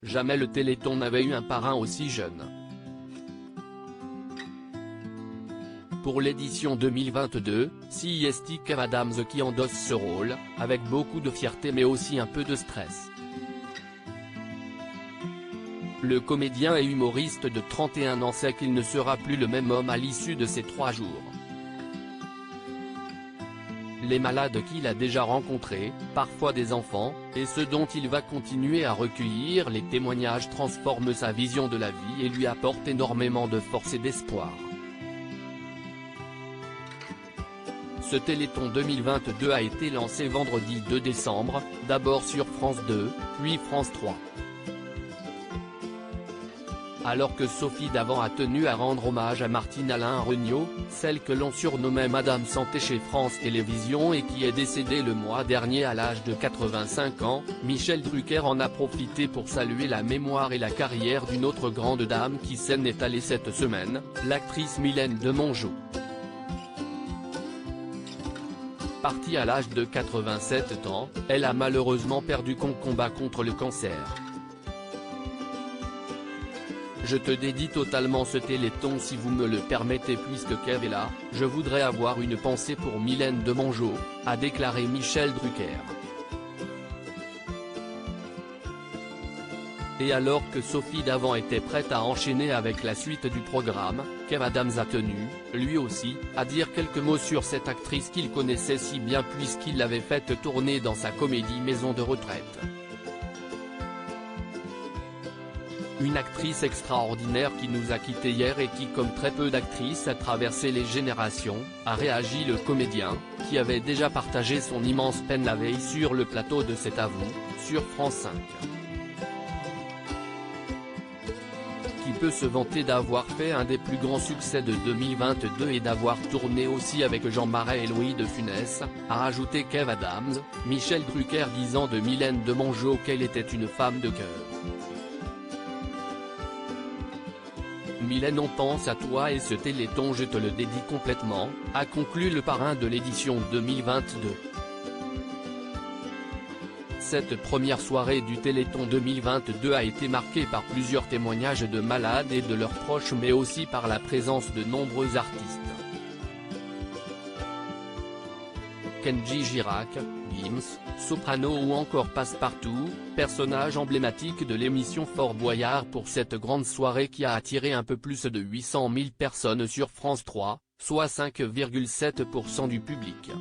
jamais le Téléthon n'avait eu un parrain aussi jeune. Pour l'édition 2022, c'est Kev Adams qui endosse ce rôle, avec beaucoup de fierté mais aussi un peu de stress. Le comédien et humoriste de 31 ans sait qu'il ne sera plus le même homme à l'issue de ces 3 jours. Les malades qu'il a déjà rencontrés, parfois des enfants, et ceux dont il va continuer à recueillir les témoignages transforment sa vision de la vie et lui apportent énormément de force et d'espoir. Ce Téléthon 2022 a été lancé vendredi 2 décembre, d'abord sur France 2, puis France 3. Alors que Sophie Davant a tenu à rendre hommage à Martine Alain Regnault, celle que l'on surnommait Madame Santé chez France Télévisions et qui est décédée le mois dernier à l'âge de 85 ans, Michel Drucker en a profité pour saluer la mémoire et la carrière d'une autre grande dame qui s'en est allée cette semaine, l'actrice Mylène de Mongeau. Partie à l'âge de 87 ans, elle a malheureusement perdu son combat contre le cancer. Je te dédie totalement ce Téléthon si vous me le permettez puisque Kev est là, je voudrais avoir une pensée pour Mylène de Mongeau, a déclaré Michel Drucker. Et alors que Sophie Davant était prête à enchaîner avec la suite du programme, Kev Adams a tenu, lui aussi, à dire quelques mots sur cette actrice qu'il connaissait si bien puisqu'il l'avait faite tourner dans sa comédie Maison de retraite. Une actrice extraordinaire qui nous a quittés hier et qui comme très peu d'actrices a traversé les générations, a réagi le comédien, qui avait déjà partagé son immense peine la veille sur le plateau de C'est à vous, sur France 5. Qui peut se vanter d'avoir fait un des plus grands succès de 2022 et d'avoir tourné aussi avec Jean Marais et Louis de Funès, a rajouté Kev Adams, Michel Drucker disant de Mylène de Mongeau qu'elle était une femme de cœur. Mylène, on pense à toi et ce Téléthon je te le dédie complètement, a conclu le parrain de l'édition 2022. Cette première soirée du Téléthon 2022 a été marquée par plusieurs témoignages de malades et de leurs proches mais aussi par la présence de nombreux artistes. Kenji Girac, Gims, Soprano ou encore Passepartout, personnages emblématiques de l'émission Fort Boyard pour cette grande soirée qui a attiré un peu plus de 800 000 personnes sur France 3, soit 5,7% du public.